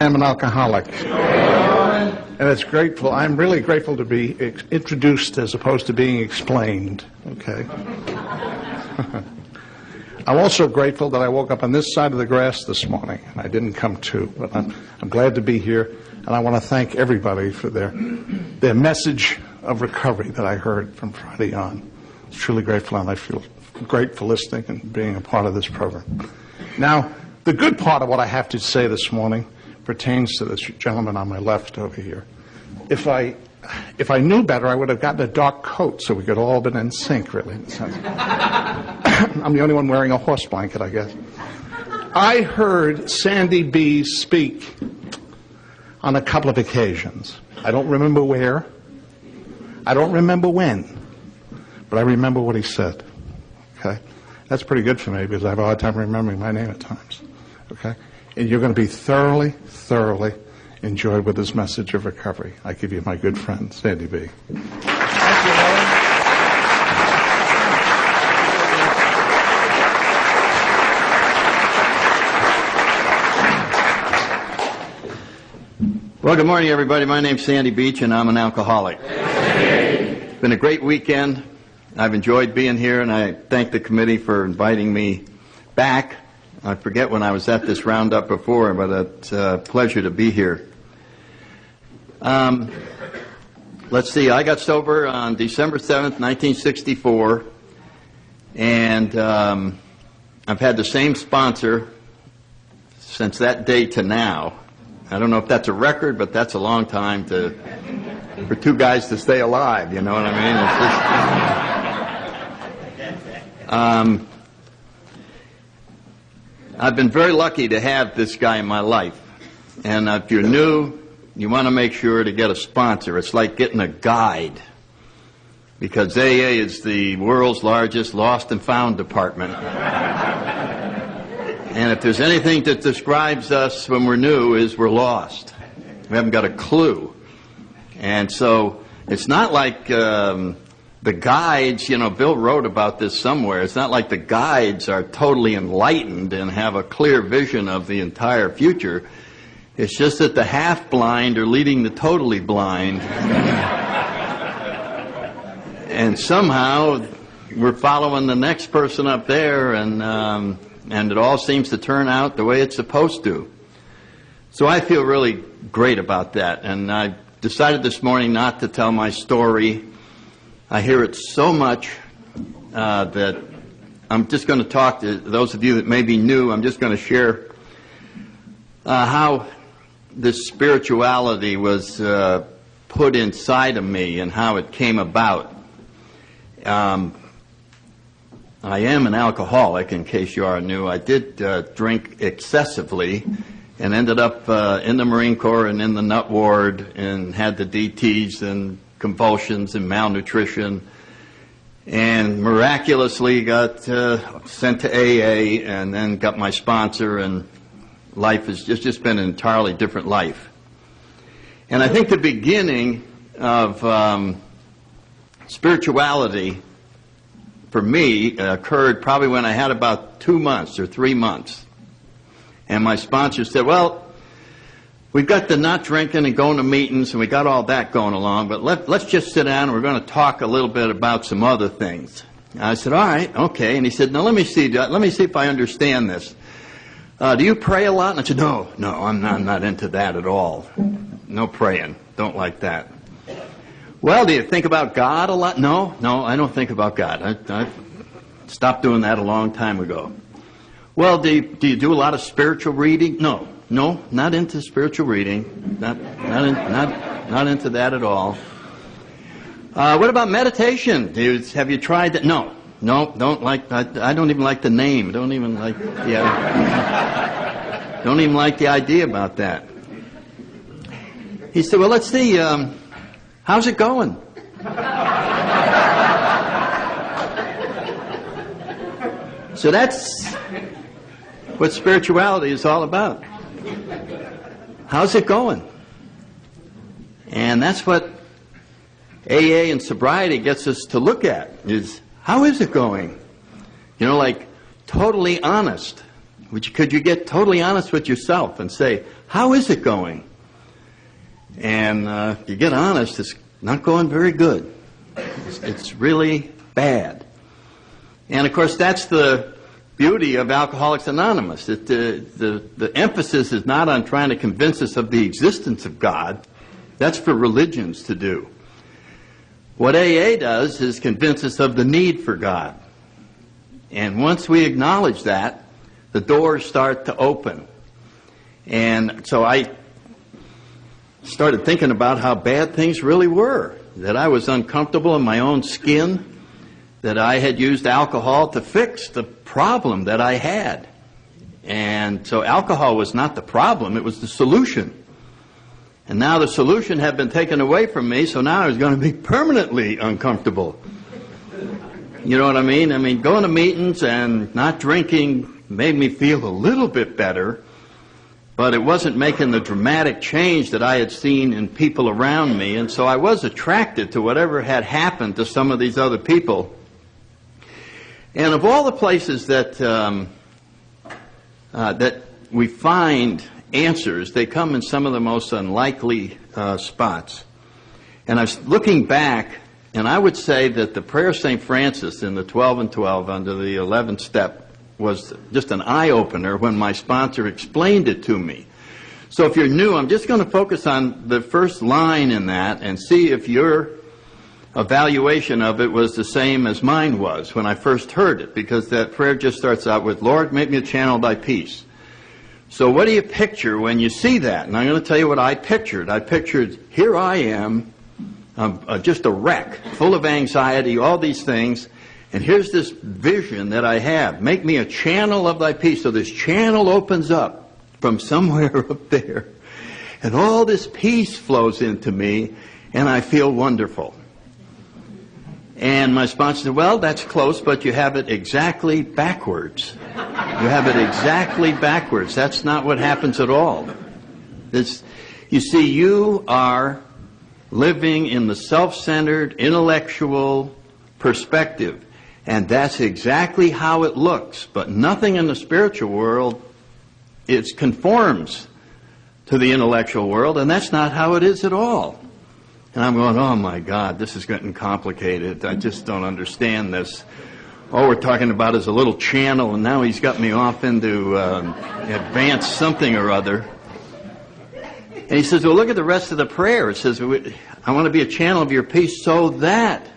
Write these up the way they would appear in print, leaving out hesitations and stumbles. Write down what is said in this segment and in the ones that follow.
I'm an alcoholic. And it's grateful. I'm really grateful to be introduced as opposed to being explained. Okay. I'm also grateful that I woke up on this side of the grass this morning, and I didn't come to, but I'm glad to be here, and I want to thank everybody for their message of recovery that I heard from Friday on. I'm truly grateful, and I feel great for listening and being a part of this program. Now, the good part of what I have to say this morning pertains to this gentleman on my left over here. If I knew better, I would have gotten a dark coat so we could all been in sync, really. In a sense. I'm the only one wearing a horse blanket, I guess. I heard Sandy B. speak on a couple of occasions. I don't remember where. I don't remember when. But I remember what he said. Okay? That's pretty good for me because I have a hard time remembering my name at times. Okay? And you're going to be thoroughly enjoyed with this message of recovery. I give you my good friend, Sandy B. Thank you, Larry. Well, good morning, everybody. My name's Sandy Beach, and I'm an alcoholic. It's been a great weekend. I've enjoyed being here, and I thank the committee for inviting me back. I forget when I was at this roundup before, but it's a pleasure to be here. Let's see, I got sober on December 7th, 1964, and I've had the same sponsor since that day to now. I don't know if that's a record, but that's a long time for two guys to stay alive, you know what I mean? I've been very lucky to have this guy in my life. And if you're new, you want to make sure to get a sponsor. It's like getting a guide. Because AA is the world's largest lost and found department. And if there's anything that describes us when we're new is we're lost. We haven't got a clue. And so it's not like the guides, you know, Bill wrote about this somewhere. It's not like the guides are totally enlightened and have a clear vision of the entire future. It's just that the half-blind are leading the totally blind. And somehow we're following the next person up there, and it all seems to turn out the way it's supposed to. So I feel really great about that. And I decided this morning not to tell my story. I hear it so much that I'm just going to talk to those of you that may be new. I'm just going to share how this spirituality was put inside of me and how it came about. I am an alcoholic, in case you are new. I did drink excessively and ended up in the Marine Corps and in the nut ward and had the DTs and convulsions and malnutrition, and miraculously got sent to AA and then got my sponsor, and life has just been an entirely different life. And I think the beginning of spirituality for me occurred probably when I had about 2 months or 3 months. And my sponsor said, well, we've got the not drinking and going to meetings, and we got all that going along, but let's just sit down and we're going to talk a little bit about some other things. And I said, all right, okay. And he said, now let me see if I understand this. Do you pray a lot? And I said, no, I'm not into that at all. No praying. Don't like that. Well, do you think about God a lot? No, I don't think about God. I stopped doing that a long time ago. Well, do you do a lot of spiritual reading? No, not into spiritual reading. Not into that at all. What about meditation? Have you tried that? No, don't like. I don't even like the name. Don't even like the idea about that. He said, well, let's see. How's it going? So that's what spirituality is all about. How's it going? And that's what AA and sobriety gets us to look at, is how is it going? You know, like totally honest. Could you get totally honest with yourself and say, how is it going? And you get honest, it's not going very good. It's really bad. And of course, that's the beauty of Alcoholics Anonymous. The emphasis is not on trying to convince us of the existence of God. That's for religions to do. What AA does is convince us of the need for God. And once we acknowledge that, the doors start to open. And so I started thinking about how bad things really were, that I was uncomfortable in my own skin, that I had used alcohol to fix the problem that I had. And so alcohol was not the problem, it was the solution. And now the solution had been taken away from me, so now I was going to be permanently uncomfortable. You know what I mean? I mean, going to meetings and not drinking made me feel a little bit better, but it wasn't making the dramatic change that I had seen in people around me, and so I was attracted to whatever had happened to some of these other people. And of all the places that that we find answers, they come in some of the most unlikely spots. And I was looking back, and I would say that the prayer of St. Francis in the 12 and 12 under the 11th step was just an eye-opener when my sponsor explained it to me. So if you're new, I'm just going to focus on the first line in that and see if your evaluation of it was the same as mine was when I first heard it, because that prayer just starts out with, Lord, make me a channel of thy peace. So what do you picture when you see that? And I'm going to tell you what I pictured. I pictured, here I am, just a wreck, full of anxiety, all these things, and here's this vision that I have. Make me a channel of thy peace. So this channel opens up from somewhere up there, and all this peace flows into me, and I feel wonderful. And my sponsor said, well, that's close, but you have it exactly backwards. You have it exactly backwards. That's not what happens at all. You see, you are living in the self-centered, intellectual perspective, and that's exactly how it looks. But nothing in the spiritual world conforms to the intellectual world, and that's not how it is at all. And I'm going, oh my God, this is getting complicated. I just don't understand this. All we're talking about is a little channel, and now he's got me off into advanced something or other. And he says, well, look at the rest of the prayer. It says, I want to be a channel of your peace so that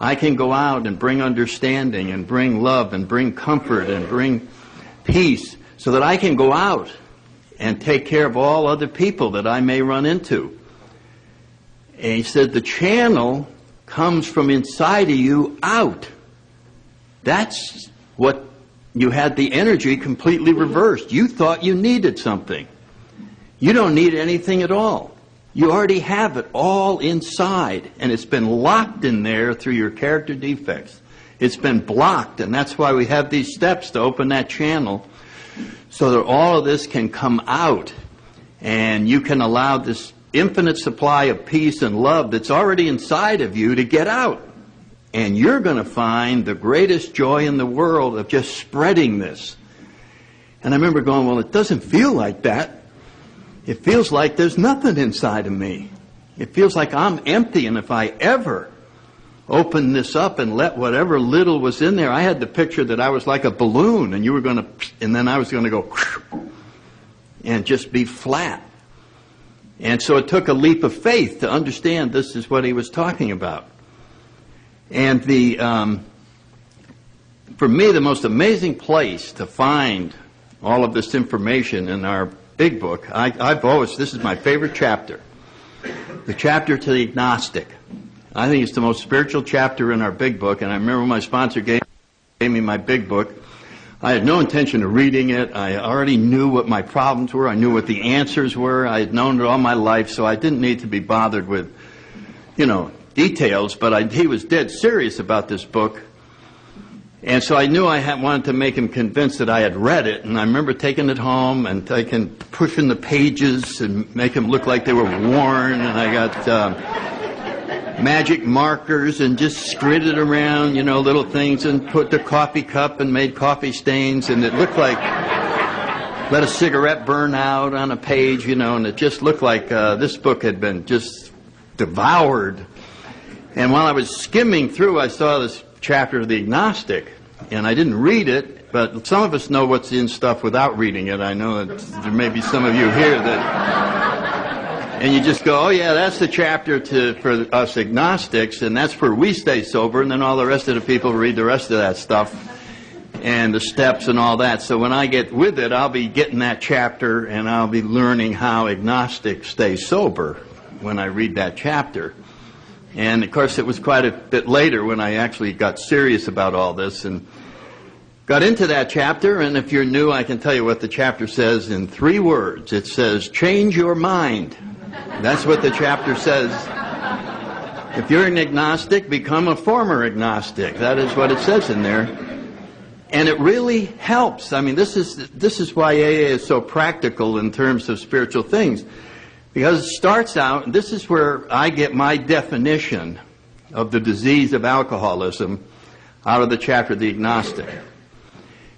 I can go out and bring understanding and bring love and bring comfort and bring peace, so that I can go out and take care of all other people that I may run into. And he said, the channel comes from inside of you out. That's what you had the energy completely reversed. You thought you needed something. You don't need anything at all. You already have it all inside, and it's been locked in there through your character defects. It's been blocked, and that's why we have these steps to open that channel, so that all of this can come out, and you can allow this infinite supply of peace and love that's already inside of you to get out. And you're going to find the greatest joy in the world of just spreading this. And I remember going, well, it doesn't feel like that. It feels like there's nothing inside of me. It feels like I'm empty, and if I ever open this up and let whatever little was in there, I had the picture that I was like a balloon, and and then I was going to go and just be flat. And so it took a leap of faith to understand this is what he was talking about. And for me, the most amazing place to find all of this information in our big book, this is my favorite chapter, the chapter to the agnostic. I think it's the most spiritual chapter in our big book, and I remember when my sponsor gave me my big book, I had no intention of reading it. I already knew what my problems were. I knew what the answers were. I had known it all my life, so I didn't need to be bothered with, details, but he was dead serious about this book. And so I knew I wanted to make him convinced that I had read it, and I remember taking it home and pushing the pages and make them look like they were worn, and I got magic markers and just scribbled around, little things, and put the coffee cup and made coffee stains, and it looked like let a cigarette burn out on a page, and it just looked like this book had been just devoured. And while I was skimming through, I saw this chapter of the agnostic, and I didn't read it, but some of us know what's in stuff without reading it. I know that there may be some of you here that, and you just go, oh yeah, that's the chapter for us agnostics, and that's where we stay sober, and then all the rest of the people read the rest of that stuff, and the steps and all that. So when I get with it, I'll be getting that chapter, and I'll be learning how agnostics stay sober when I read that chapter. And, of course, it was quite a bit later when I actually got serious about all this and got into that chapter. And if you're new, I can tell you what the chapter says in 3 words. It says, change your mind. That's what the chapter says. If you're an agnostic, become a former agnostic. That is what it says in there. And it really helps. I mean, this is why AA is so practical in terms of spiritual things. Because it starts out, and this is where I get my definition of the disease of alcoholism out of the chapter, The Agnostic.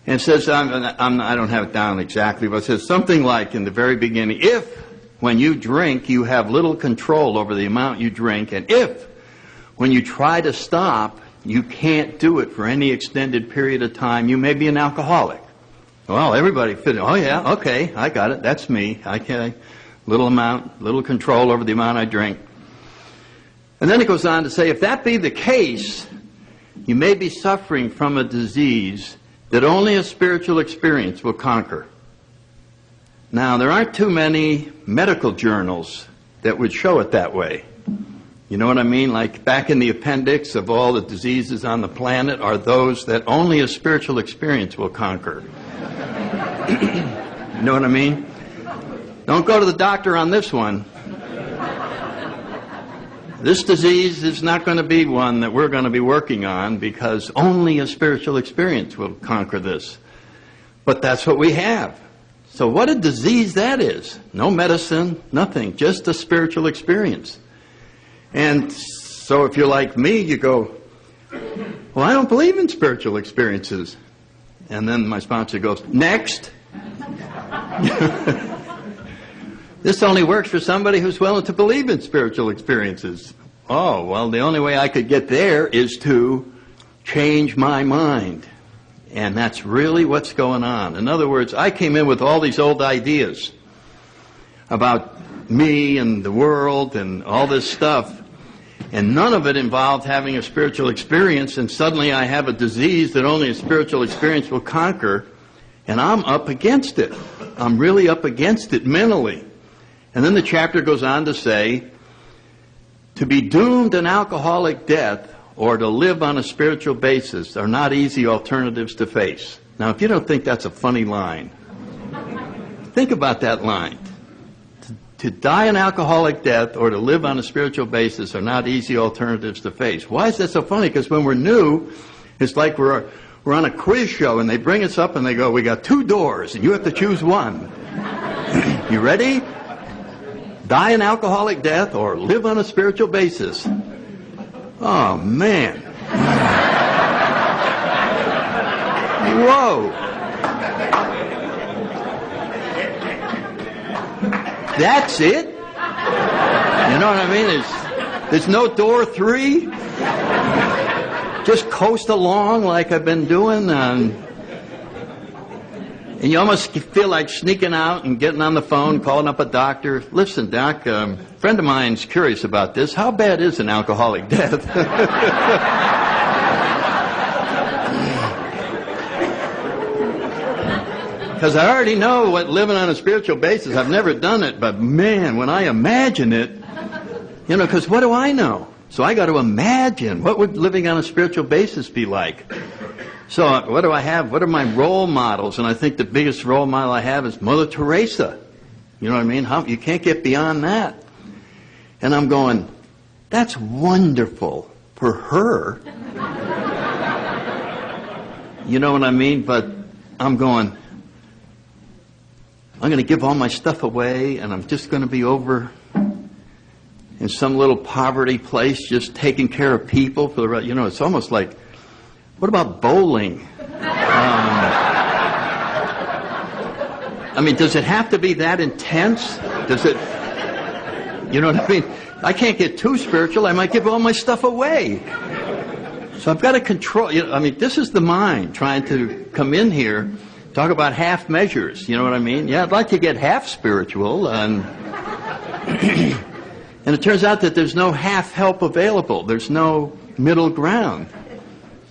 And it says, I don't have it down exactly, but it says something like in the very beginning, if when you drink you have little control over the amount you drink, and if when you try to stop you can't do it for any extended period of time, you may be an alcoholic. Well, everybody fit in. Oh yeah, okay, I got it, that's me. I can. Little control over the amount I drink. And then it goes on to say, if that be the case, you may be suffering from a disease that only a spiritual experience will conquer. Now, there aren't too many medical journals that would show it that way. You know what I mean? Like back in the appendix of all the diseases on the planet are those that only a spiritual experience will conquer. You know what I mean? Don't go to the doctor on this one. This disease is not going to be one that we're going to be working on because only a spiritual experience will conquer this. But that's what we have. So what a disease that is. No medicine, nothing, just a spiritual experience. And so if you're like me, you go, well, I don't believe in spiritual experiences. And then my sponsor goes, next. This only works for somebody who's willing to believe in spiritual experiences. Oh, well, the only way I could get there is to change my mind. And that's really what's going on. In other words, I came in with all these old ideas about me and the world and all this stuff, and none of it involved having a spiritual experience, and suddenly I have a disease that only a spiritual experience will conquer, and I'm up against it. I'm really up against it mentally. And then the chapter goes on to say, to be doomed an alcoholic death or to live on a spiritual basis are not easy alternatives to face. Now, if you don't think that's a funny line, think about that line. To die an alcoholic death or to live on a spiritual basis are not easy alternatives to face. Why is that so funny? Because when we're new, it's like we're on a quiz show and they bring us up and they go, we got 2 doors and you have to choose one. You ready? Die an alcoholic death or live on a spiritual basis. Oh, man. Whoa. That's it? You know what I mean? There's no door 3. Just coast along like I've been doing. And you almost feel like sneaking out and getting on the phone, calling up a doctor. Listen, doc, a friend of mine's curious about this. How bad is an alcoholic death? Because I already know what living on a spiritual basis, I've never done it, but man, when I imagine it, because what do I know? So I got to imagine, what would living on a spiritual basis be like? So what do I have? What are my role models? And I think the biggest role model I have is Mother Teresa. You know what I mean? You can't get beyond that. And I'm going, that's wonderful for her. You know what I mean? But I'm going, I'm going to give all my stuff away and I'm just going to be over in some little poverty place just taking care of people for the rest. It's almost like, what about bowling? I mean, does it have to be that intense? Does it, you know what I mean? I can't get too spiritual. I might give all my stuff away. So I've got to control, I mean, this is the mind trying to come in here, talk about half measures, you know what I mean? Yeah, I'd like to get half spiritual, and and it turns out that there's no half help available. There's no middle ground.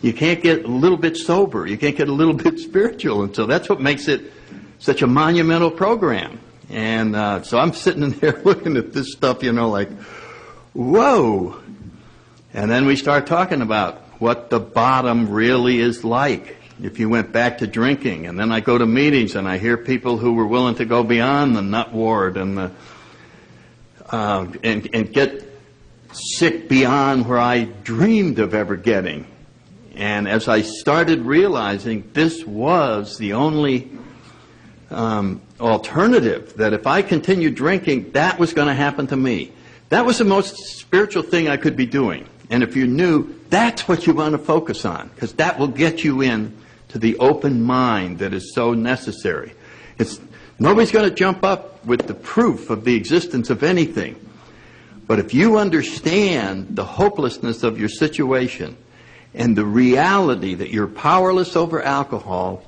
You can't get a little bit sober. You can't get a little bit spiritual. And so that's what makes it such a monumental program. And so I'm sitting in there looking at this stuff, like, whoa. And then we start talking about what the bottom really is like if you went back to drinking. And then I go to meetings and I hear people who were willing to go beyond the nut ward and the and get sick beyond where I dreamed of ever getting. And as I started realizing this was the only alternative, that if I continued drinking, that was going to happen to me. That was the most spiritual thing I could be doing. And if you knew, that's what you want to focus on, because that will get you in to the open mind that is so necessary. Nobody's going to jump up with the proof of the existence of anything. But if you understand the hopelessness of your situation and the reality that you're powerless over alcohol,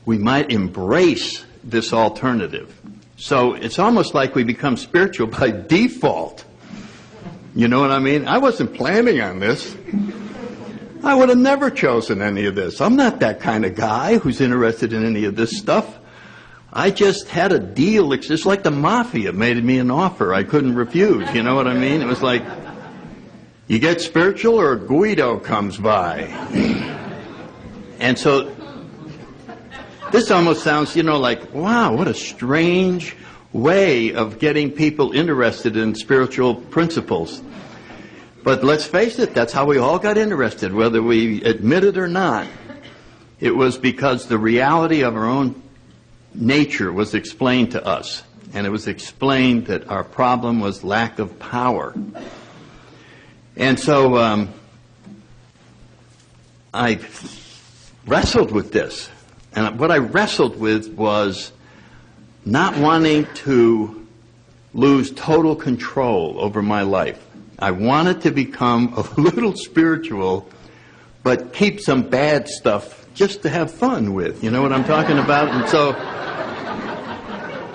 we might embrace this alternative. So it's almost like we become spiritual by default. You know what I mean? I wasn't planning on this. I would have never chosen any of this. I'm not that kind of guy who's interested in any of this stuff. I just had a deal. It's just like the mafia made me an offer I couldn't refuse. You know what I mean? It was like, you get spiritual or Guido comes by. And so this almost sounds, like, wow, what a strange way of getting people interested in spiritual principles. But let's face it, that's how we all got interested, whether we admit it or not. It was because the reality of our own nature was explained to us. And it was explained that our problem was lack of power. And so I wrestled with this. And what I wrestled with was not wanting to lose total control over my life. I wanted to become a little spiritual, but keep some bad stuff just to have fun with. You know what I'm talking about? And so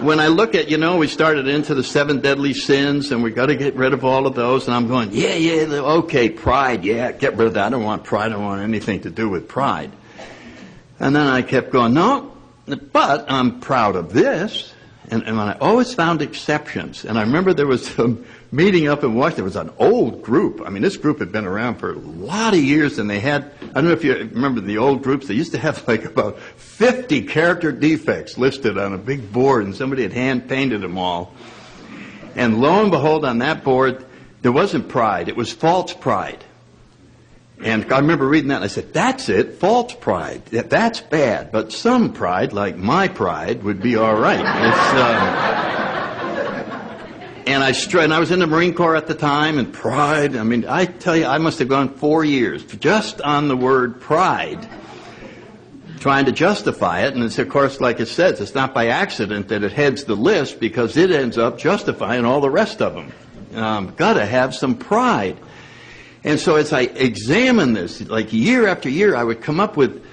when I look at, we started into the 7 deadly sins, and we got to get rid of all of those, and I'm going, okay, pride, get rid of that. I don't want pride. I don't want anything to do with pride. And then I kept going, no, but I'm proud of this. And I always found exceptions. And I remember there was a meeting up in Washington. It was an old group. I mean, this group had been around for a lot of years, and they had, I don't know if you remember the old groups, they used to have like about 50 character defects listed on a big board, and somebody had hand-painted them all. And lo and behold, on that board, there wasn't pride. It was false pride. And I remember reading that, and I said, that's it, false pride. That's bad. But some pride, like my pride, would be all right. And I was in the Marine Corps at the time, and pride, I mean, I tell you, I must have gone 4 years just on the word pride, trying to justify it. And it's, of course, like it says, it's not by accident that it heads the list, because it ends up justifying all the rest of them. Got to have some pride. And so as I examine this, like year after year, I would come up with,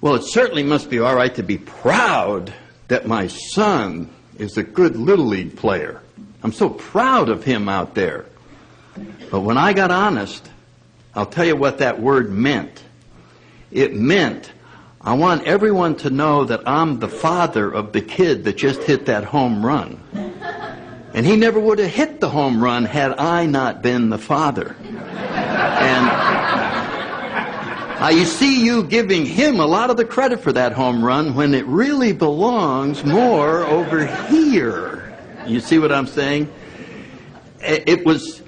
well, it certainly must be all right to be proud that my son is a good Little League player. I'm so proud of him out there. But when I got honest, I'll tell you what that word meant. It meant, I want everyone to know that I'm the father of the kid that just hit that home run. And he never would have hit the home run had I not been the father. And I see you giving him a lot of the credit for that home run when it really belongs more over here. You see what I'm saying? It was,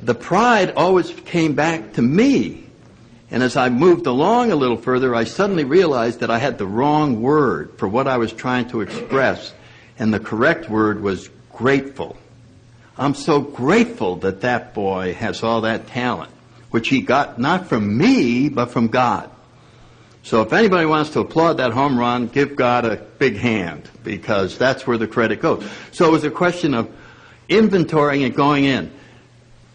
the pride always came back to me. And as I moved along a little further, I suddenly realized that I had the wrong word for what I was trying to express. And the correct word was grateful. I'm so grateful that that boy has all that talent, which he got not from me, but from God. So if anybody wants to applaud that home run, give God a big hand, because that's where the credit goes. So it was a question of inventorying and going in.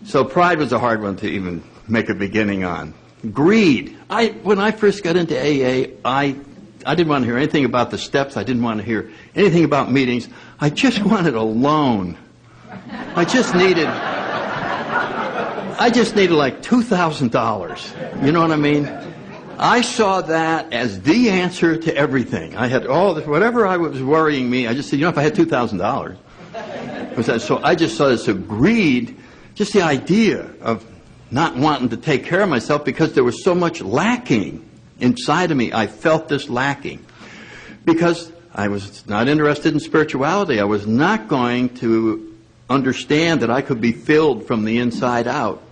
So pride was a hard one to even make a beginning on. Greed. When I first got into AA, I didn't want to hear anything about the steps. I didn't want to hear anything about meetings. I just wanted a loan. I just needed like $2,000. You know what I mean? I saw that as the answer to everything. I had all this, whatever I was worrying me, I just said, if I had $2,000. So I just saw this greed, just the idea of not wanting to take care of myself because there was so much lacking inside of me. I felt this lacking because I was not interested in spirituality. I was not going to understand that I could be filled from the inside out.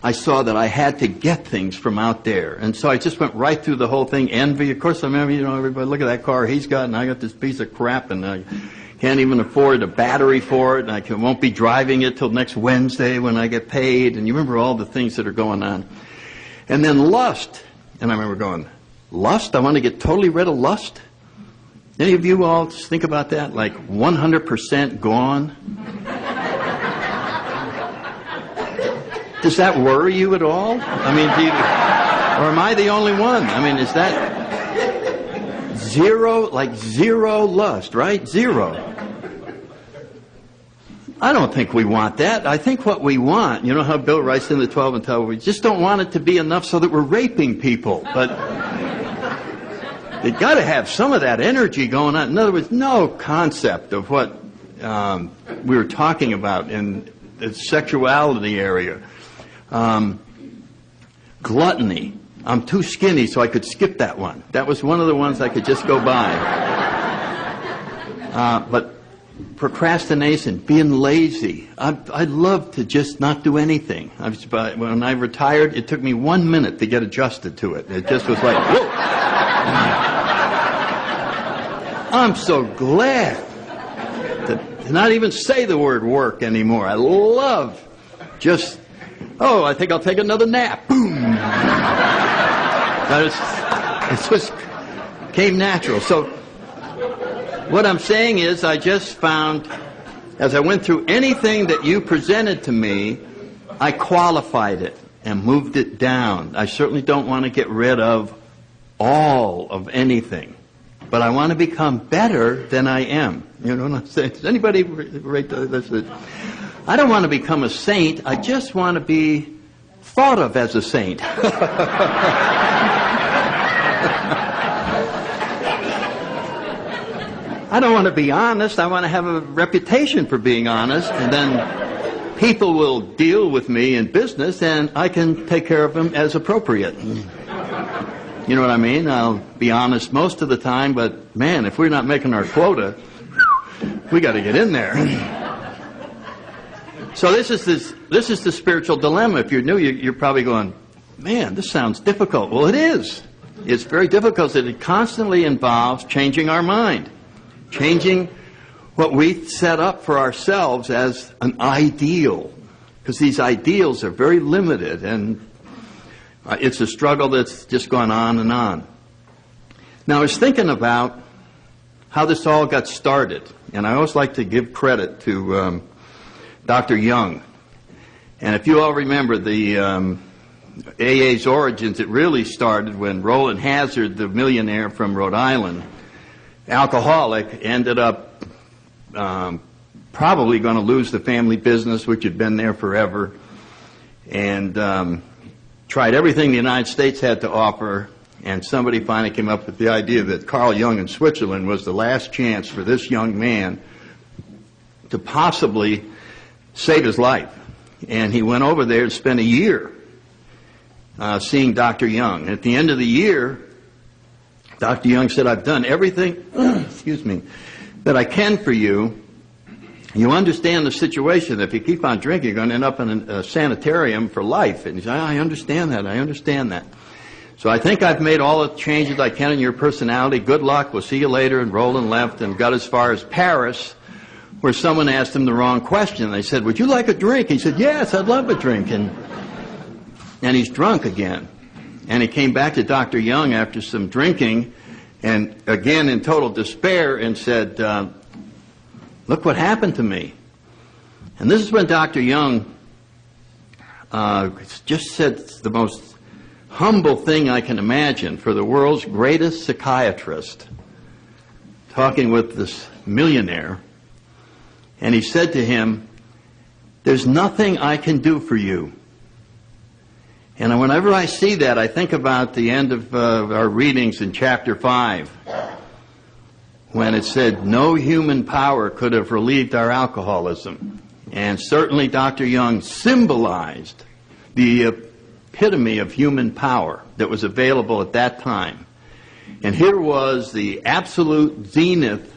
I saw that I had to get things from out there. And so I just went right through the whole thing. Envy, of course, I remember, everybody, look at that car he's got, and I got this piece of crap, and I can't even afford a battery for it, and I won't be driving it till next Wednesday when I get paid. And you remember all the things that are going on. And then lust. And I remember going, lust? I want to get totally rid of lust? Any of you all just think about that? Like 100% gone? Does that worry you at all? I mean, or am I the only one? I mean, is that zero lust, right? Zero. I don't think we want that. I think what we want, you know how Bill writes in the 12 and 12, we just don't want it to be enough so that we're raping people. But you've got to have some of that energy going on. In other words, no concept of what we were talking about in the sexuality area. Gluttony. I'm too skinny, so I could skip that one. That was one of the ones I could just go by. But procrastination, being lazy. I'd love to just not do anything. When I retired, it took me 1 minute to get adjusted to it. It just was like, whoa. I'm so glad to not even say the word work anymore. I love just, I think I'll take another nap. Boom. It just came natural. So what I'm saying is I just found, as I went through anything that you presented to me, I qualified it and moved it down. I certainly don't want to get rid of all of anything, but I want to become better than I am. You know what I'm saying? Does anybody rate this? I don't want to become a saint. I just want to be thought of as a saint. I don't want to be honest. I want to have a reputation for being honest, and then people will deal with me in business, and I can take care of them as appropriate. You know what I mean? I'll be honest most of the time, but man, if we're not making our quota, we got to get in there. So this is the spiritual dilemma. If you're new, you're probably going, man, this sounds difficult. Well, it is. It's very difficult. It constantly involves changing our mind, changing what we set up for ourselves as an ideal, because these ideals are very limited, and it's a struggle that's just gone on and on. Now, I was thinking about how this all got started, and I always like to give credit to Dr. Young. And if you all remember the AA's origins, it really started when Roland Hazard, the millionaire from Rhode Island, alcoholic, ended up probably going to lose the family business, which had been there forever, and tried everything the United States had to offer, and somebody finally came up with the idea that Carl Jung in Switzerland was the last chance for this young man to possibly save his life. And he went over there and spent a year seeing Dr. Young. At the end of the year, Dr. Young said, I've done everything, excuse me, that I can for you. You understand the situation. If you keep on drinking, you're going to end up in a sanitarium for life. And he said, I understand that. So I think I've made all the changes I can in your personality. Good luck. We'll see you later. And Roland left and got as far as Paris, where someone asked him the wrong question. They said, would you like a drink? He said, yes, I'd love a drink. And he's drunk again. And he came back to Dr. Young after some drinking, and again in total despair, and said, look what happened to me. And this is when Dr. Young just said the most humble thing I can imagine for the world's greatest psychiatrist, talking with this millionaire. And he said to him, there's nothing I can do for you. And whenever I see that, I think about the end of our readings in chapter 5, when it said, no human power could have relieved our alcoholism. And certainly Dr. Young symbolized the epitome of human power that was available at that time. And here was the absolute zenith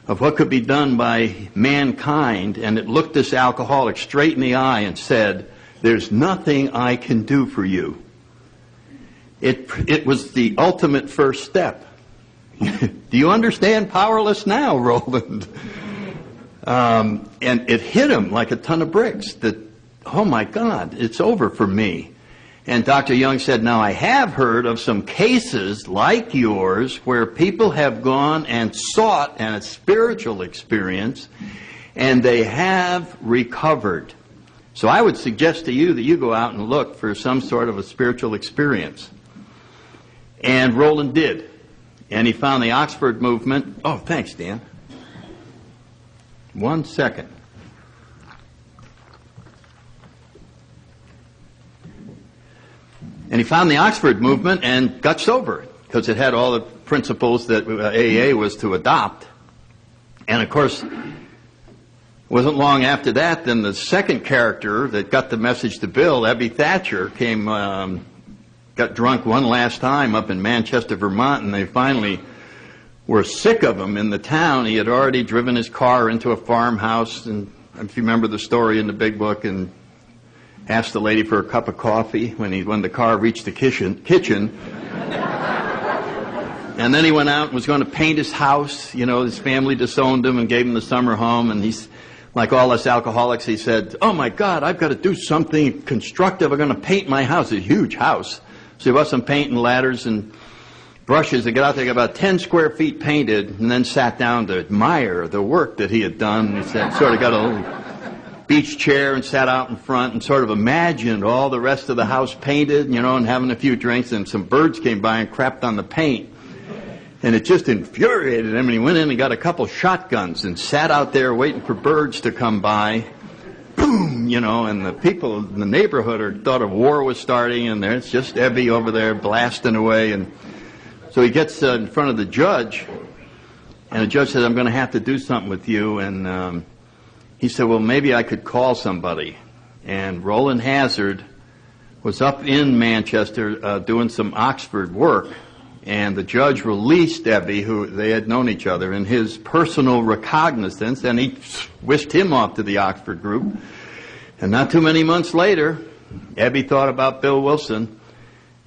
of what could be done by mankind, and it looked this alcoholic straight in the eye and said, there's nothing I can do for you. It was the ultimate first step. Do you understand powerless now, Roland? And it hit him like a ton of bricks that, oh my God, it's over for me. And Dr. Young said, now I have heard of some cases like yours where people have gone and sought a spiritual experience and they have recovered. So I would suggest to you that you go out and look for some sort of a spiritual experience. And Roland did. And he found the Oxford movement. Oh, thanks, Dan. 1 second. And he found the Oxford movement and got sober, because it had all the principles that AA was to adopt. And of course, it wasn't long after that, then the second character that got the message to Bill, Ebby Thatcher, got drunk one last time up in Manchester, Vermont, and they finally were sick of him in the town. He had already driven his car into a farmhouse, and if you remember the story in the big book, and asked the lady for a cup of coffee when the car reached the kitchen. And then he went out and was going to paint his house. You know, his family disowned him and gave him the summer home, and he's like all us alcoholics, he said, oh my God, I've got to do something constructive. I'm going to paint my house. It's a huge house. So he bought some paint and ladders and brushes and got out there, got about 10 square feet painted, and then sat down to admire the work that he had done. He said, sort of got a little beach chair and sat out in front and sort of imagined all the rest of the house painted, you know, and having a few drinks, and some birds came by and crapped on the paint. And it just infuriated him, and he went in and got a couple shotguns and sat out there waiting for birds to come by. Boom, you know, and the people in the neighborhood thought a war was starting, and there's just Ebby over there blasting away. And so he gets in front of the judge, and the judge says, I'm going to have to do something with you. And he said, well, maybe I could call somebody. And Roland Hazard was up in Manchester doing some Oxford work, and the judge released Ebby, who they had known each other, in his personal recognizance, and he whisked him off to the Oxford group. And not too many months later, Ebby thought about Bill Wilson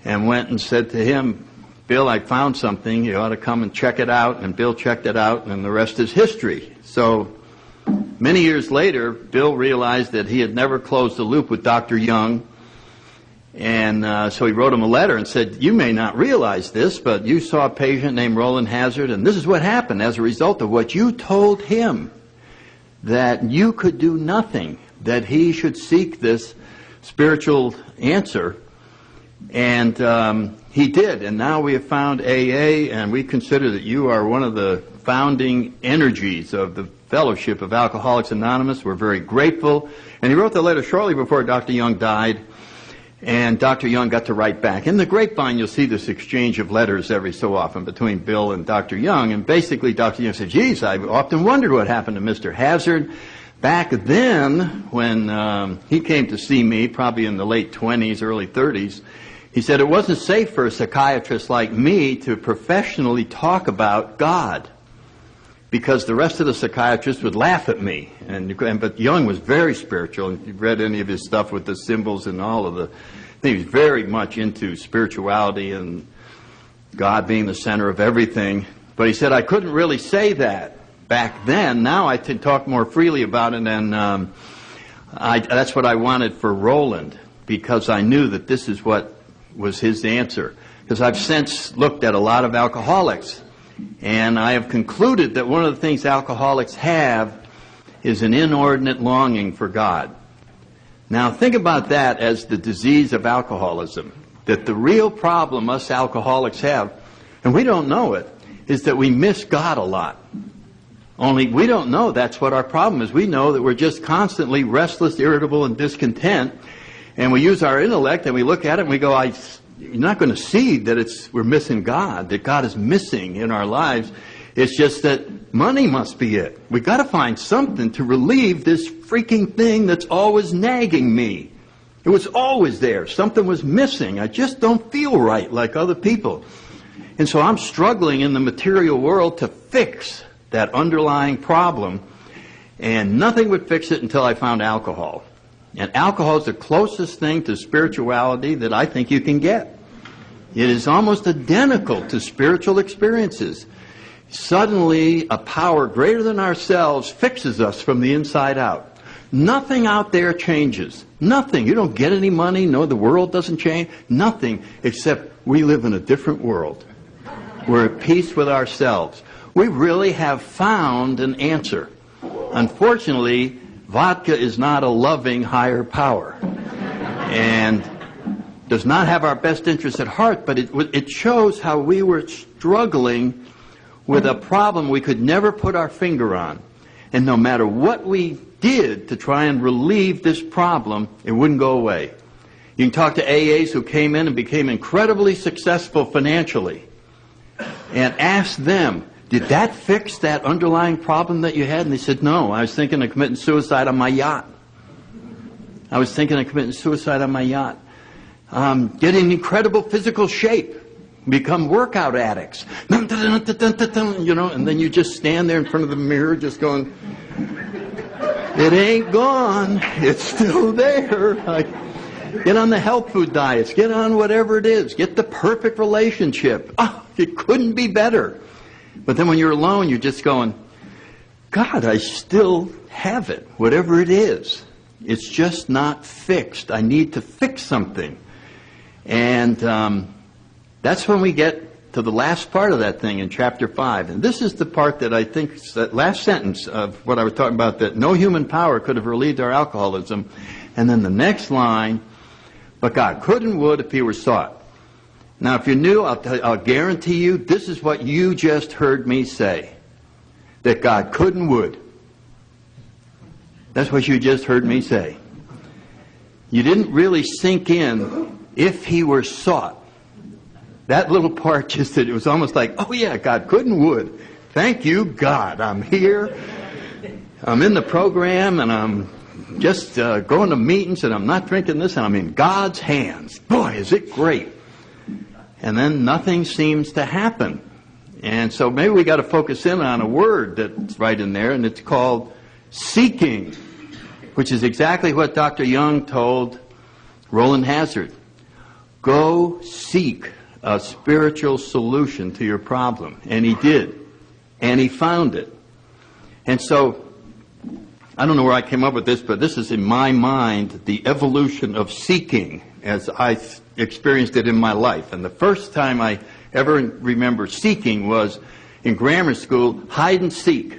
and went and said to him, Bill, I found something. You ought to come and check it out. And Bill checked it out, and the rest is history. So many years later, Bill realized that he had never closed the loop with Dr. Young, and so he wrote him a letter and said, you may not realize this, but you saw a patient named Roland Hazard, and this is what happened as a result of what you told him, that you could do nothing, that he should seek this spiritual answer. And he did, and now we have found AA, and we consider that you are one of the founding energies of the Fellowship of Alcoholics Anonymous. We're very grateful. And he wrote the letter shortly before Dr. Young died, and Dr. Young got to write back. In the grapevine, you'll see this exchange of letters every so often between Bill and Dr. Young, and basically Dr. Young said, geez, I've often wondered what happened to Mr. Hazard. Back then, when he came to see me, probably in the late 20s, early 30s, he said it wasn't safe for a psychiatrist like me to professionally talk about God, because the rest of the psychiatrists would laugh at me. But Young was very spiritual. If you've read any of his stuff with the symbols and all of the, he was very much into spirituality and God being the center of everything. But he said, I couldn't really say that back then. Now I can talk more freely about it, and that's what I wanted for Roland, because I knew that this is what was his answer. Because I've since looked at a lot of alcoholics, and I have concluded that one of the things alcoholics have is an inordinate longing for God. Now think about that as the disease of alcoholism. That the real problem us alcoholics have, and we don't know it, is that we miss God a lot. Only we don't know that's what our problem is. We know that we're just constantly restless, irritable, and discontent, and we use our intellect and we look at it and we go, you're not going to see that we're missing God, that God is missing in our lives. It's just that money must be it. We've got to find something to relieve this freaking thing that's always nagging me. It was always there. Something was missing. I just don't feel right like other people. And so I'm struggling in the material world to fix that underlying problem, and nothing would fix it until I found alcohol. And alcohol is the closest thing to spirituality that I think you can get. It is almost identical to spiritual experiences. Suddenly, a power greater than ourselves fixes us from the inside out. Nothing out there changes. Nothing. You don't get any money. No, the world doesn't change. Nothing, except we live in a different world. We're at peace with ourselves. We really have found an answer. Unfortunately, vodka is not a loving higher power and does not have our best interests at heart, but it shows how we were struggling with a problem we could never put our finger on. And no matter what we did to try and relieve this problem, it wouldn't go away. You can talk to AAs who came in and became incredibly successful financially and ask them, did that fix that underlying problem that you had? And they said, no, I was thinking of committing suicide on my yacht. I was thinking of committing suicide on my yacht. Get in incredible physical shape. Become workout addicts. You know, and then you just stand there in front of the mirror just going, it ain't gone. It's still there. Get on the health food diets. Get on whatever it is. Get the perfect relationship. Oh, it couldn't be better. But then when you're alone, you're just going, God, I still have it, whatever it is. It's just not fixed. I need to fix something. And that's when we get to the last part of that thing in chapter 5. And this is the part that I think, that last sentence of what I was talking about, that no human power could have relieved our alcoholism. And then the next line, but God could and would if he were sought. Now, if you're new, I'll guarantee you this is what you just heard me say, that God could and would. That's what you just heard me say. You didn't really sink in if he were sought. That little part just, it was almost like, oh yeah, God could and would. Thank you, God. I'm here. I'm in the program, and I'm just going to meetings, and I'm not drinking this, and I'm in God's hands. Boy, is it great. And then nothing seems to happen. And so maybe we got to focus in on a word that's right in there, and it's called seeking, which is exactly what Dr. Young told Roland Hazard. Go seek a spiritual solution to your problem. And he did. And he found it. And so, I don't know where I came up with this, but this is in my mind the evolution of seeking as I experienced it in my life. And the first time I ever remember seeking was in grammar school, hide and seek.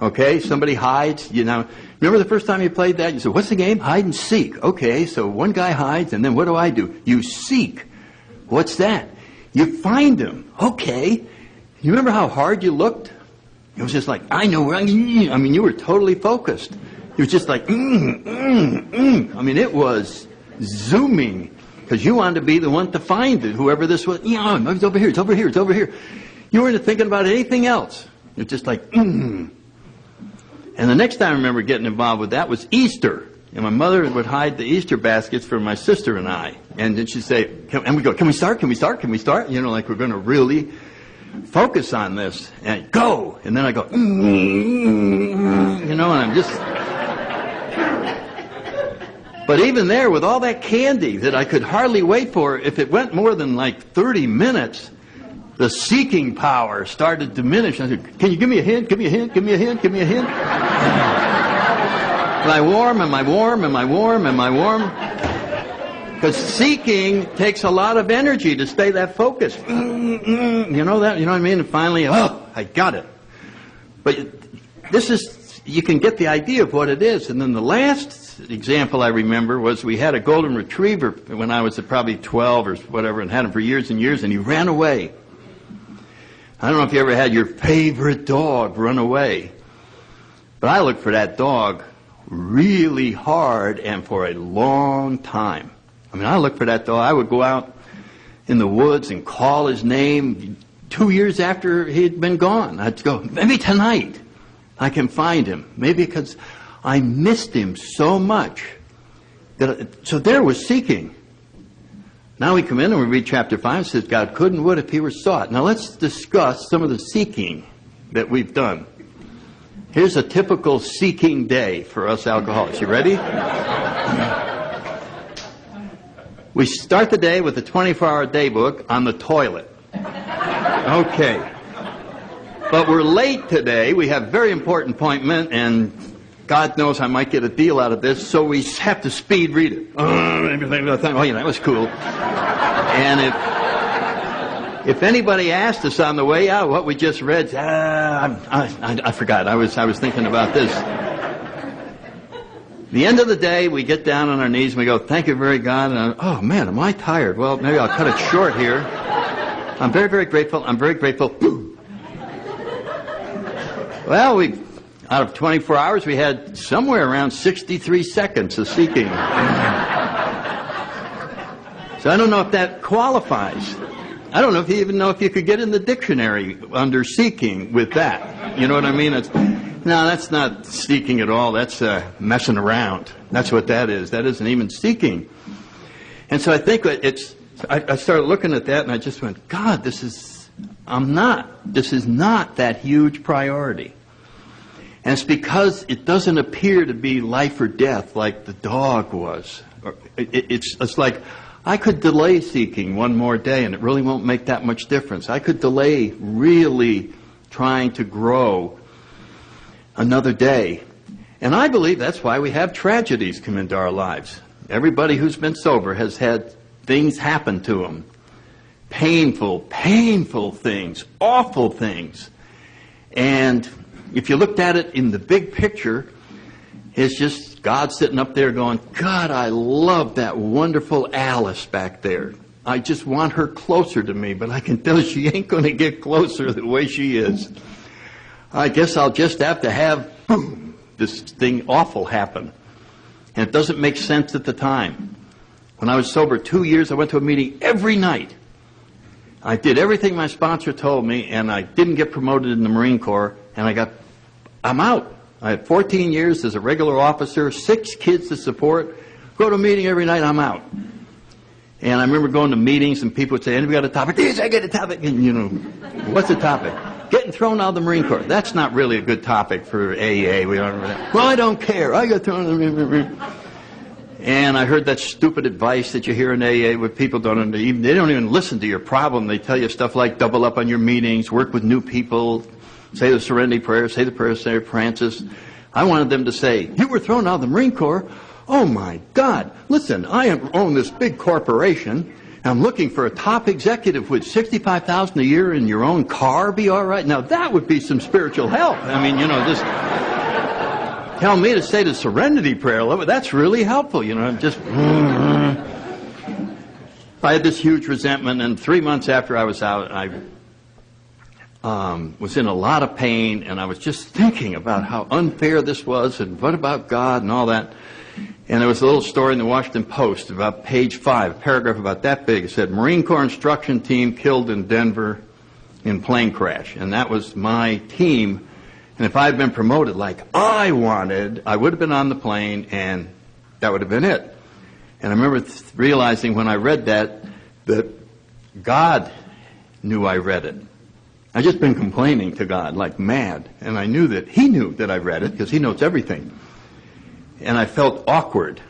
Okay, somebody hides, you know. Remember the first time you played that? You said, what's the game? Hide and seek. Okay, so one guy hides, and then what do? You seek. What's that? You find him. Okay. You remember how hard you looked? It was just like, I know where I mean, you were totally focused. You were just like, I mean, it was zooming, because you wanted to be the one to find it, whoever this was. Yeah, it's over here, it's over here, it's over here. You weren't thinking about anything else. You're just like, And the next time I remember getting involved with that was Easter. And my mother would hide the Easter baskets for my sister and I. And then she'd say, and we go, can we start? You know, like we're going to really focus on this. And go. And then I go, you know, and I'm just... But even there, with all that candy that I could hardly wait for, if it went more than like 30 minutes, the seeking power started to diminish. I said, can you give me a hint? Give me a hint? Give me a hint? Give me a hint? Am I warm? Am I warm? Am I warm? Am I warm? Because seeking takes a lot of energy to stay that focused. You know that? You know what I mean? And finally, oh, I got it. But this is, you can get the idea of what it is. And then the last example I remember was we had a golden retriever when I was probably 12 or whatever, and had him for years and years, and he ran away. I don't know if you ever had your favorite dog run away. But I looked for that dog really hard and for a long time. I mean, I looked for that dog. I would go out in the woods and call his name 2 years after he'd been gone. I'd go, maybe tonight I can find him. Maybe because I missed him so much. So there was seeking. Now we come in and we read chapter 5. It says, God could and would if he were sought. Now let's discuss some of the seeking that we've done. Here's a typical seeking day for us alcoholics. You ready? We start the day with a 24-hour day book on the toilet. Okay. But we're late today. We have a very important appointment, and God knows I might get a deal out of this, so we have to speed read it. Oh, yeah, that was cool. And if anybody asked us on the way out what we just read, I forgot. I was thinking about this. The end of the day, we get down on our knees and we go, thank you very God. And oh man, am I tired? Well, maybe I'll cut it short here. I'm very, very grateful. I'm very grateful. Well, out of 24 hours, we had somewhere around 63 seconds of seeking. So I don't know if that qualifies. I don't know if you even know if you could get in the dictionary under seeking with that. You know what I mean? No, that's not seeking at all. That's messing around. That's what that is. That isn't even seeking. And so I think I started looking at that and I just went, God, this is not that huge priority. And it's because it doesn't appear to be life or death like the dog was. It's like, I could delay seeking one more day and it really won't make that much difference. I could delay really trying to grow another day. And I believe that's why we have tragedies come into our lives. Everybody who's been sober has had things happen to them. Painful things, awful things. And if you looked at it in the big picture, it's just God sitting up there going, God, I love that wonderful Alice back there. I just want her closer to me, but I can tell she ain't going to get closer the way she is. I guess I'll just have to have, boom, this thing awful happen. And it doesn't make sense at the time. When I was sober 2 years, I went to a meeting every night. I did everything my sponsor told me, and I didn't get promoted in the Marine Corps, and I'm out. I had 14 years as a regular officer, 6 kids to support, go to a meeting every night, I'm out. And I remember going to meetings and people would say, anybody got a topic? Yes, I get a topic. And, you know, what's the topic? Getting thrown out of the Marine Corps. That's not really a good topic for AA. We don't remember that. Well, I don't care. I got thrown out of the Marine Corps. And I heard that stupid advice that you hear in AA with people they don't even listen to your problem. They tell you stuff like double up on your meetings, work with new people, say the Serenity Prayer, say the prayer of St. Francis. I wanted them to say, you were thrown out of the Marine Corps? Oh my God, listen, I own this big corporation. I'm looking for a top executive with $65,000 a year in your own car. Be all right? Now that would be some spiritual help. I mean, you know, just tell me to say the Serenity Prayer. That's really helpful. You know, just. I had this huge resentment, and 3 months after I was out, I was in a lot of pain, and I was just thinking about how unfair this was, and what about God and all that. And there was a little story in the Washington Post about page 5, a paragraph about that big. It said, Marine Corps instruction team killed in Denver in plane crash. And that was my team. And if I had been promoted like I wanted, I would have been on the plane, and that would have been it. And I remember realizing when I read that God knew I read it. I'd just been complaining to God like mad. And I knew that He knew that I read it, because He knows everything. And I felt awkward,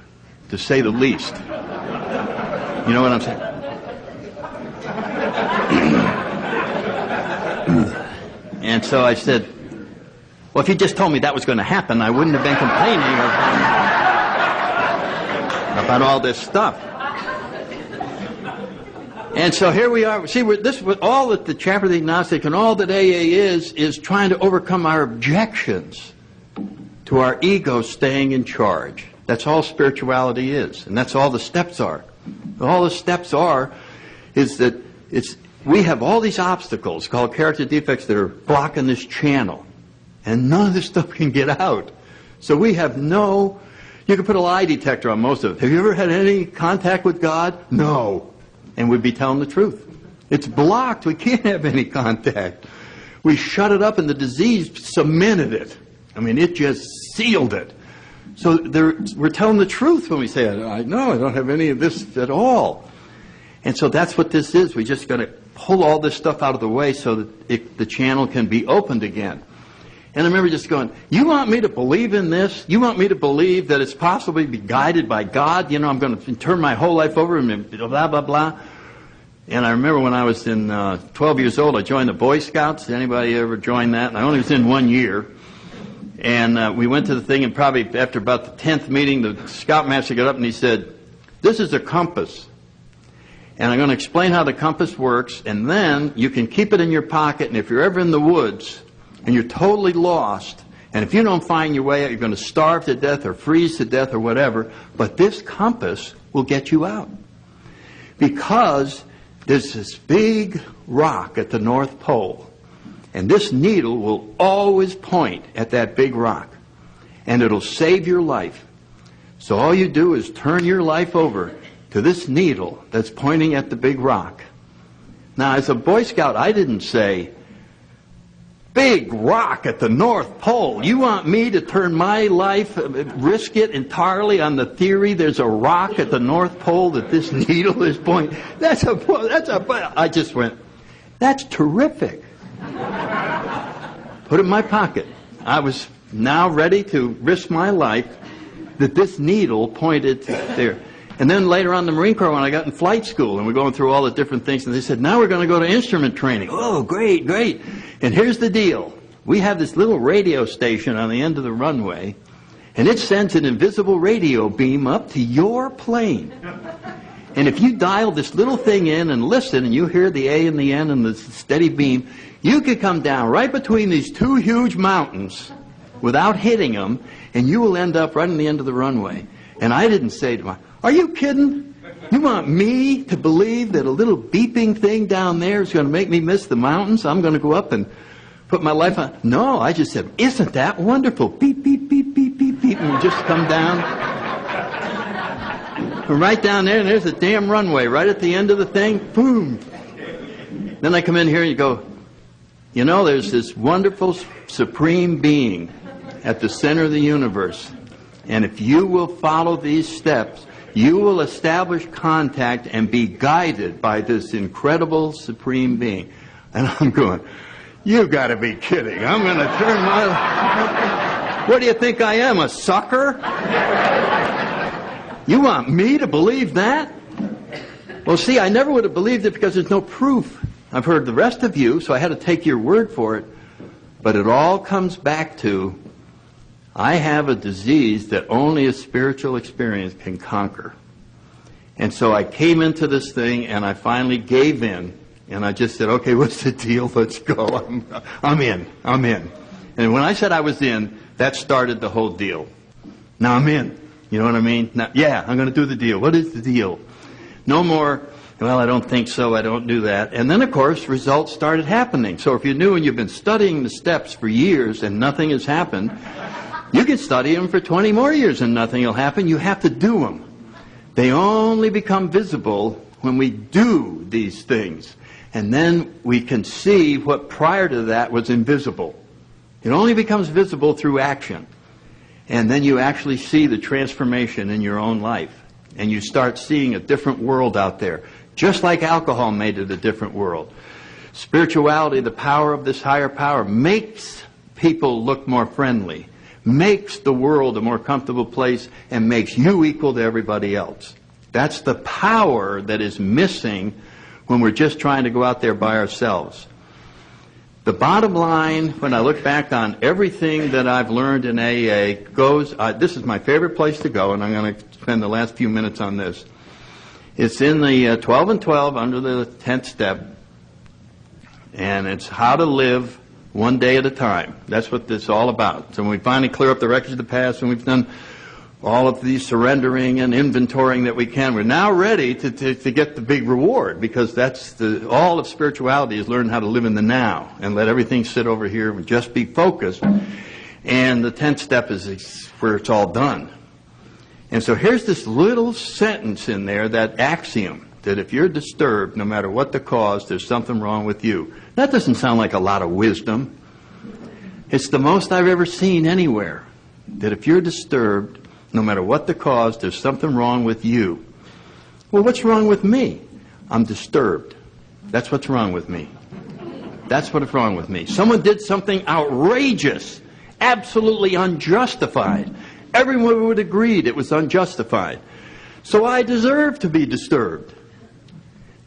to say the least. You know what I'm saying? And so I said, well, if you just told me that was going to happen, I wouldn't have been complaining about all this stuff. And so here we are. See, this was all that the Chapter of the Agnostic and all that AA is trying to overcome our objections to our ego staying in charge. That's all spirituality is, and that's all the steps are. All the steps are is that we have all these obstacles called character defects that are blocking this channel, and none of this stuff can get out. So we have you can put a lie detector on most of it. Have you ever had any contact with God? No. And we'd be telling the truth. It's blocked. We can't have any contact. We shut it up and the disease cemented it. I mean, it just sealed it. So we're telling the truth when we say, I don't have any of this at all. And so that's what this is. We just got to pull all this stuff out of the way so that the channel can be opened again. And I remember just going, you want me to believe in this? You want me to believe that it's possible to be guided by God? You know, I'm going to turn my whole life over and blah, blah, blah. And I remember when I was in 12 years old, I joined the Boy Scouts. Anybody ever joined that? And I only was in 1 year. And we went to the thing, and probably after about the 10th meeting, the scoutmaster got up and he said, this is a compass. And I'm going to explain how the compass works, and then you can keep it in your pocket, and if you're ever in the woods and you're totally lost, and if you don't find your way out, you're going to starve to death or freeze to death or whatever, but this compass will get you out. Because there's this big rock at the North Pole, and this needle will always point at that big rock, and it'll save your life. So all you do is turn your life over to this needle that's pointing at the big rock. Now, as a Boy Scout, I didn't say, big rock at the North Pole. You want me to turn my life, risk it entirely on the theory there's a rock at the North Pole that this needle is pointing? I just went, that's terrific. Put it in my pocket. I was now ready to risk my life that this needle pointed there. And then later on in the Marine Corps, when I got in flight school, and we're going through all the different things, and they said, now we're going to go to instrument training. Oh, great, great. And here's the deal. We have this little radio station on the end of the runway, and it sends an invisible radio beam up to your plane. And if you dial this little thing in and listen, and you hear the A and the N and the steady beam, you could come down right between these two huge mountains without hitting them, and you will end up right on the end of the runway. And I didn't say to myself, are you kidding? You want me to believe that a little beeping thing down there is going to make me miss the mountains? I'm going to go up and put my life on. No, I just said, isn't that wonderful? Beep, beep, beep, beep, beep, beep. And we just come down. We're right down there, and there's a damn runway right at the end of the thing. Boom. Then I come in here and you go, you know, there's this wonderful supreme being at the center of the universe. And if you will follow these steps, you will establish contact and be guided by this incredible supreme being. And I'm going, you got to be kidding. I'm going to turn my... What do you think I am, a sucker? You want me to believe that? Well, see, I never would have believed it because there's no proof. I've heard the rest of you, so I had to take your word for it. But it all comes back to, I have a disease that only a spiritual experience can conquer. And so I came into this thing, and I finally gave in, and I just said, okay, what's the deal? Let's go. I'm in. And when I said I was in, that started the whole deal. Now I'm in. You know what I mean? Now, yeah, I'm going to do the deal. What is the deal? No more, well, I don't think so, I don't do that. And then, of course, results started happening. So if you're new and you've been studying the steps for years and nothing has happened, you can study them for 20 more years and nothing will happen. You have to do them. They only become visible when we do these things. And then we can see what prior to that was invisible. It only becomes visible through action. And then you actually see the transformation in your own life. And you start seeing a different world out there. Just like alcohol made it a different world. Spirituality, the power of this higher power, makes people look more friendly. Makes the world a more comfortable place and makes you equal to everybody else. That's the power that is missing when we're just trying to go out there by ourselves. The bottom line, when I look back on everything that I've learned in AA, goes, this is my favorite place to go, and I'm going to spend the last few minutes on this. It's in the 12 and 12 under the 10th step, and it's how to live one day at a time. That's what this is all about. So when we finally clear up the wreckage of the past, and we've done all of the surrendering and inventorying that we can, we're now ready to get the big reward, because that's all of spirituality is learn how to live in the now and let everything sit over here and just be focused. And the 10th step is where it's all done. And so here's this little sentence in there, that axiom, that if you're disturbed, no matter what the cause, there's something wrong with you. That doesn't sound like a lot of wisdom. It's the most I've ever seen anywhere, that if you're disturbed, no matter what the cause, there's something wrong with you. Well, what's wrong with me? I'm disturbed. That's what's wrong with me. That's what's wrong with me. Someone did something outrageous, absolutely unjustified. Everyone would agree it was unjustified. So I deserve to be disturbed. Do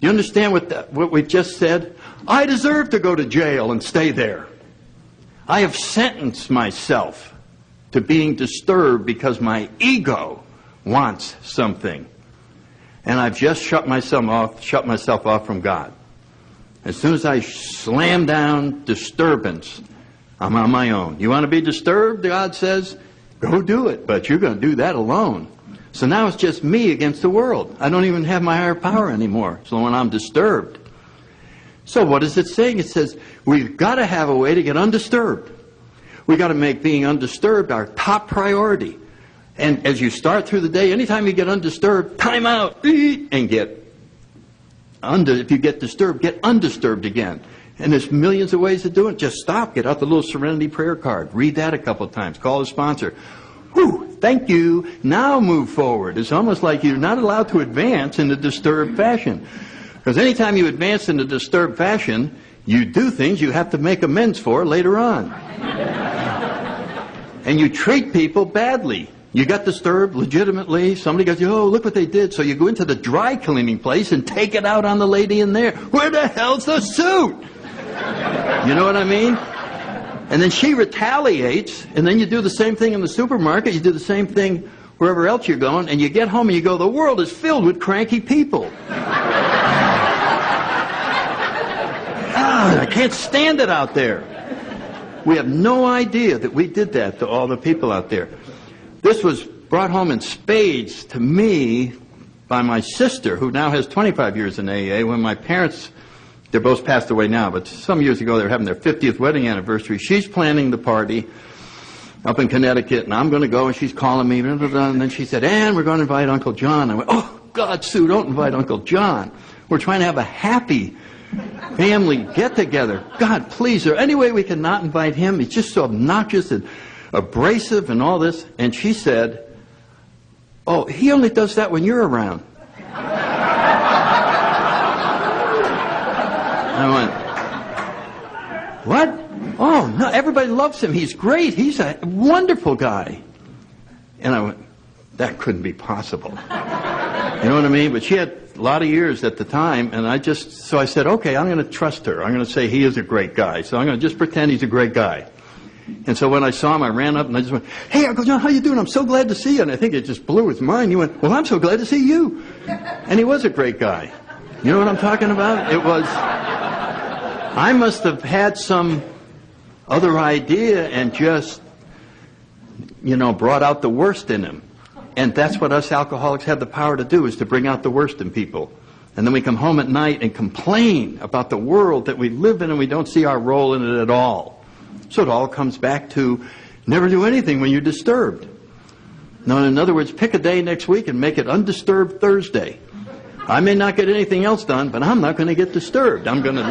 you understand what we've just said? I deserve to go to jail and stay there. I have sentenced myself to being disturbed because my ego wants something. And I've just shut myself off from God. As soon as I slam down disturbance, I'm on my own. You want to be disturbed, God says? Go do it, but you're going to do that alone. So now it's just me against the world. I don't even have my higher power anymore, so when I'm disturbed. So what is it saying? It says we've got to have a way to get undisturbed. We've got to make being undisturbed our top priority. And as you start through the day, anytime you get undisturbed, time out, and if you get disturbed, get undisturbed again. And there's millions of ways to do it. Just stop, get out the little Serenity prayer card, read that a couple of times, call a sponsor. Whew, thank you, now move forward. It's almost like you're not allowed to advance in a disturbed fashion. Because anytime you advance in a disturbed fashion, you do things you have to make amends for later on. And you treat people badly. You got disturbed legitimately. Somebody goes, oh, look what they did. So you go into the dry cleaning place and take it out on the lady in there. Where the hell's the suit? You know what I mean? And then she retaliates, and then you do the same thing in the supermarket. You do the same thing wherever else you're going, and you get home and you go, the world is filled with cranky people. I can't stand it out there. We have no idea that we did that to all the people out there. This was brought home in spades to me by my sister, who now has 25 years in AA, when my parents, they're both passed away now, but some years ago they were having their 50th wedding anniversary. She's planning the party up in Connecticut, and I'm going to go, and she's calling me, blah, blah, blah, and then she said, and we're going to invite Uncle John. I went, oh, God, Sue, don't invite Uncle John. We're trying to have a happy family get-together. God, please, is there any way we can not invite him? He's just so obnoxious and abrasive and all this. And she said, oh, he only does that when you're around. I went, what? Oh, no, everybody loves him. He's great. He's a wonderful guy. And I went, that couldn't be possible. You know what I mean? But she had a lot of years at the time, and so I said, okay, I'm going to trust her. I'm going to say he is a great guy. So I'm going to just pretend he's a great guy. And so when I saw him, I ran up and I just went, hey, Uncle John, how you doing? I'm so glad to see you. And I think it just blew his mind. He went, well, I'm so glad to see you. And he was a great guy. You know what I'm talking about? I must have had some other idea and just, brought out the worst in him. And that's what us alcoholics have the power to do, is to bring out the worst in people. And then we come home at night and complain about the world that we live in, and we don't see our role in it at all. So it all comes back to never do anything when you're disturbed. Now, in other words, pick a day next week and make it Undisturbed Thursday. I may not get anything else done, but I'm not going to get disturbed. I'm going to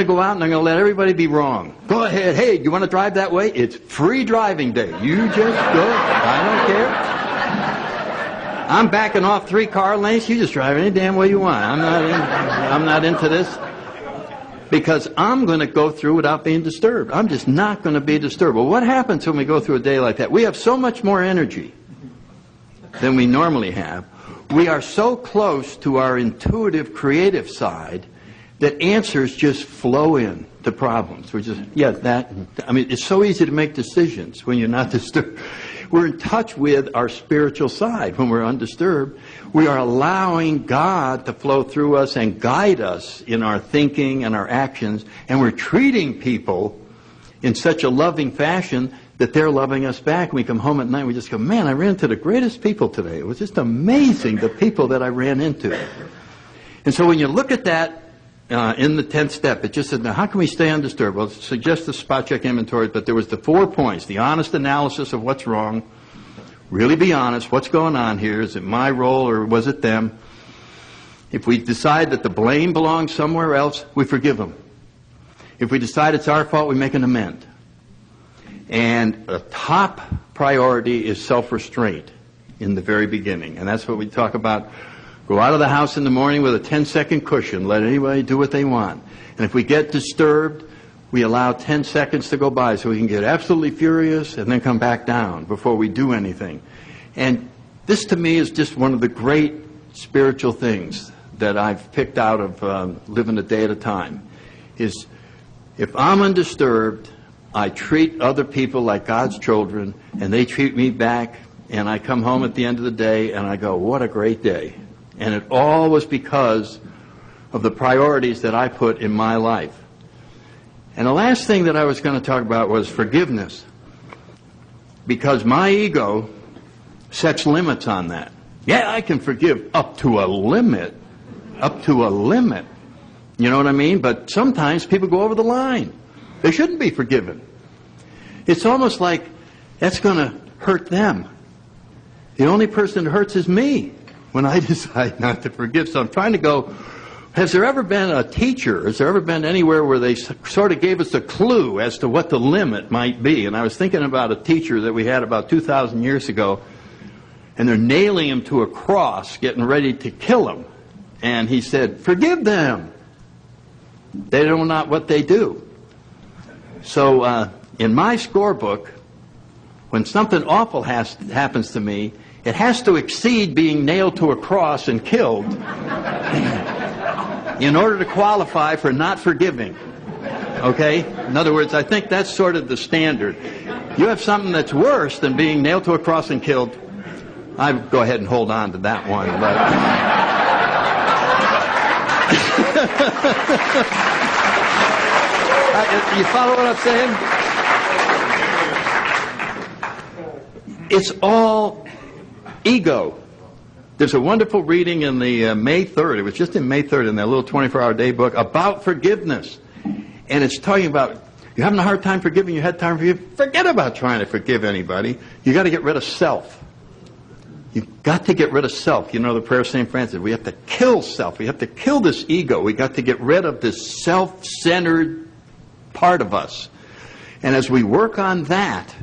go out and I'm going to let everybody be wrong. Go ahead. Hey, you want to drive that way? It's free driving day. You just go. I don't care. I'm backing off 3 car lanes. You just drive any damn way you want. I'm not into this. Because I'm going to go through without being disturbed. I'm just not going to be disturbed. Well, what happens when we go through a day like that? We have so much more energy than we normally have. We are so close to our intuitive, creative side that answers just flow in to problems. We're just, it's so easy to make decisions when you're not disturbed. We're in touch with our spiritual side when we're undisturbed. We are allowing God to flow through us and guide us in our thinking and our actions, and we're treating people in such a loving fashion that they're loving us back. We come home at night, we just go, man, I ran into the greatest people today. It was just amazing, the people that I ran into. And so when you look at that in the 10th step, it just said, now how can we stay undisturbed? Well, it suggests the spot check inventory, but there was the 4 points, the honest analysis of what's wrong, really be honest, what's going on here? Is it my role or was it them? If we decide that the blame belongs somewhere else, we forgive them. If we decide it's our fault, we make an amend. And a top priority is self-restraint in the very beginning. And that's what we talk about. Go out of the house in the morning with a 10-second cushion. Let anybody do what they want. And if we get disturbed, we allow 10 seconds to go by so we can get absolutely furious and then come back down before we do anything. And this to me is just one of the great spiritual things that I've picked out of living a day at a time. Is if I'm undisturbed, I treat other people like God's children, and they treat me back, and I come home at the end of the day, and I go, what a great day. And it all was because of the priorities that I put in my life. And the last thing that I was going to talk about was forgiveness, because my ego sets limits on that. Yeah, I can forgive up to a limit, up to a limit. You know what I mean? But sometimes people go over the line. They shouldn't be forgiven. It's almost like that's going to hurt them. The only person that hurts is me when I decide not to forgive. So I'm trying to go, has there ever been a teacher, has there ever been anywhere where they sort of gave us a clue as to what the limit might be? And I was thinking about a teacher that we had about 2,000 years ago, and they're nailing him to a cross, getting ready to kill him. And he said, forgive them. They know not what they do. So in my scorebook, when something awful happens to me, it has to exceed being nailed to a cross and killed in order to qualify for not forgiving. Okay? In other words, I think that's sort of the standard. You have something that's worse than being nailed to a cross and killed, I'd go ahead and hold on to that one. You follow what I'm saying? It's all ego. There's a wonderful reading in the May 3rd, it was just in May 3rd in that little 24-hour day book about forgiveness. And it's talking about, you're having a hard time forgiving, you had time to forgive, forget about trying to forgive anybody. You got to get rid of self. You've got to get rid of self. You know the prayer of St. Francis, we have to kill self. We have to kill this ego. We got to get rid of this self-centered part of us. And as we work on that,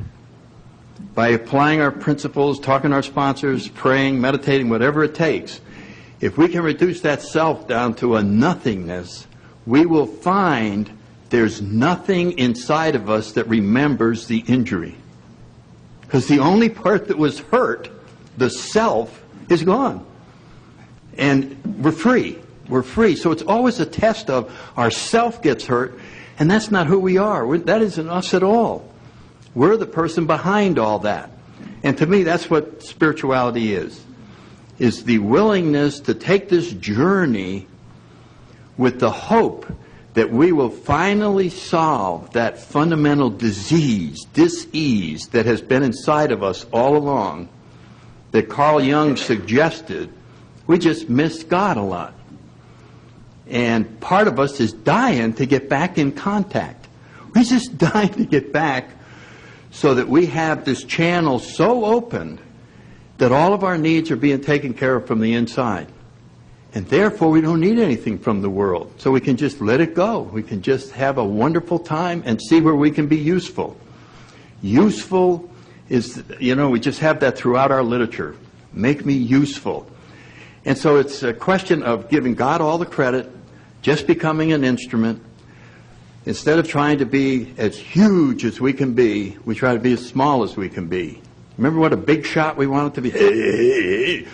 by applying our principles, talking to our sponsors, praying, meditating, whatever it takes, if we can reduce that self down to a nothingness, we will find there's nothing inside of us that remembers the injury. Because the only part that was hurt, the self, is gone. And we're free. We're free. So it's always a test of our self gets hurt, and that's not who we are. That isn't us at all. We're the person behind all that. And to me, that's what spirituality is the willingness to take this journey with the hope that we will finally solve that fundamental disease, dis-ease, that has been inside of us all along, that Carl Jung suggested. We just miss God a lot. And part of us is dying to get back in contact. We're just dying to get back so that we have this channel so open that all of our needs are being taken care of from the inside. And therefore, we don't need anything from the world. So we can just let it go. We can just have a wonderful time and see where we can be useful. Useful is, we just have that throughout our literature. Make me useful. And so it's a question of giving God all the credit, just becoming an instrument. Instead of trying to be as huge as we can be, we try to be as small as we can be. Remember what a big shot we wanted to be?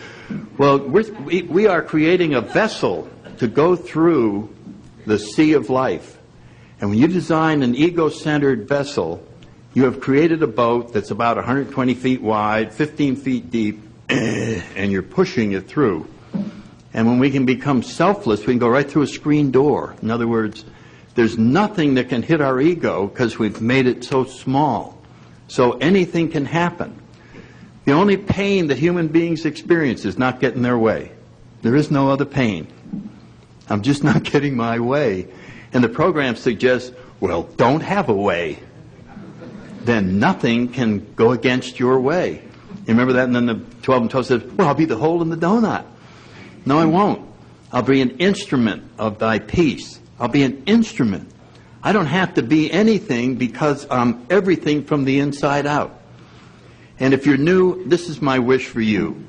Well, we are creating a vessel to go through the sea of life. And when you design an ego-centered vessel, You have created a boat that's about 120 feet wide, 15 feet deep, and you're pushing it through. And when we can become selfless, we can go right through a screen door. In other words, there's nothing that can hit our ego because we've made it so small. So anything can happen. The only pain that human beings experience is not getting their way. There is no other pain. I'm just not getting my way. And the program suggests, well, don't have a way. Then nothing can go against your way. You remember that? And then the 12 and 12 says, well, I'll be the hole in the donut. No, I won't. I'll be an instrument of thy peace. I'll be an instrument. I don't have to be anything because I'm everything from the inside out. And if you're new, this is my wish for you,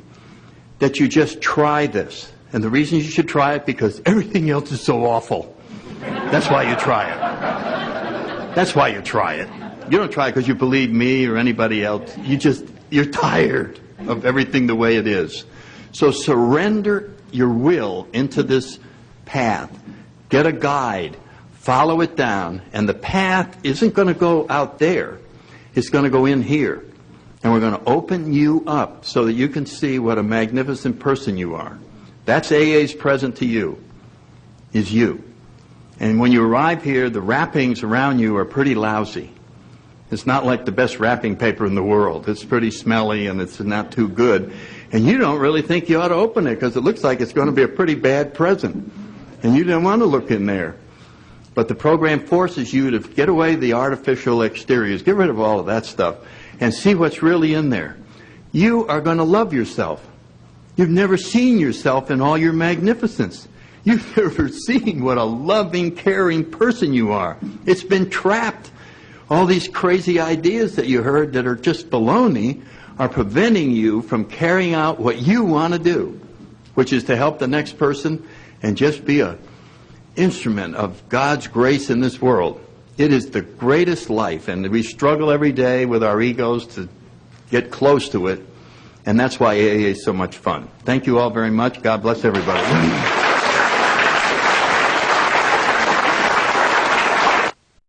that you just try this. And the reason you should try it, because everything else is so awful. That's why you try it. That's why you try it. You don't try it because you believe me or anybody else. You're tired of everything the way it is. So surrender your will into this path. Get a guide. Follow it down. And the path isn't going to go out there. It's going to go in here. And we're going to open you up so that you can see what a magnificent person you are. That's AA's present to you, is you. And when you arrive here, the wrappings around you are pretty lousy. It's not like the best wrapping paper in the world. It's pretty smelly and it's not too good. And you don't really think you ought to open it because it looks like it's going to be a pretty bad present. And you didn't want to look in there. But the program forces you to get away the artificial exteriors, get rid of all of that stuff, and see what's really in there. You are going to love yourself. You've never seen yourself in all your magnificence. You've never seen what a loving, caring person you are. It's been trapped. All these crazy ideas that you heard that are just baloney are preventing you from carrying out what you want to do, which is to help the next person and just be an instrument of God's grace in this world. It is the greatest life, and we struggle every day with our egos to get close to it, and that's why AA is so much fun. Thank you all very much. God bless everybody.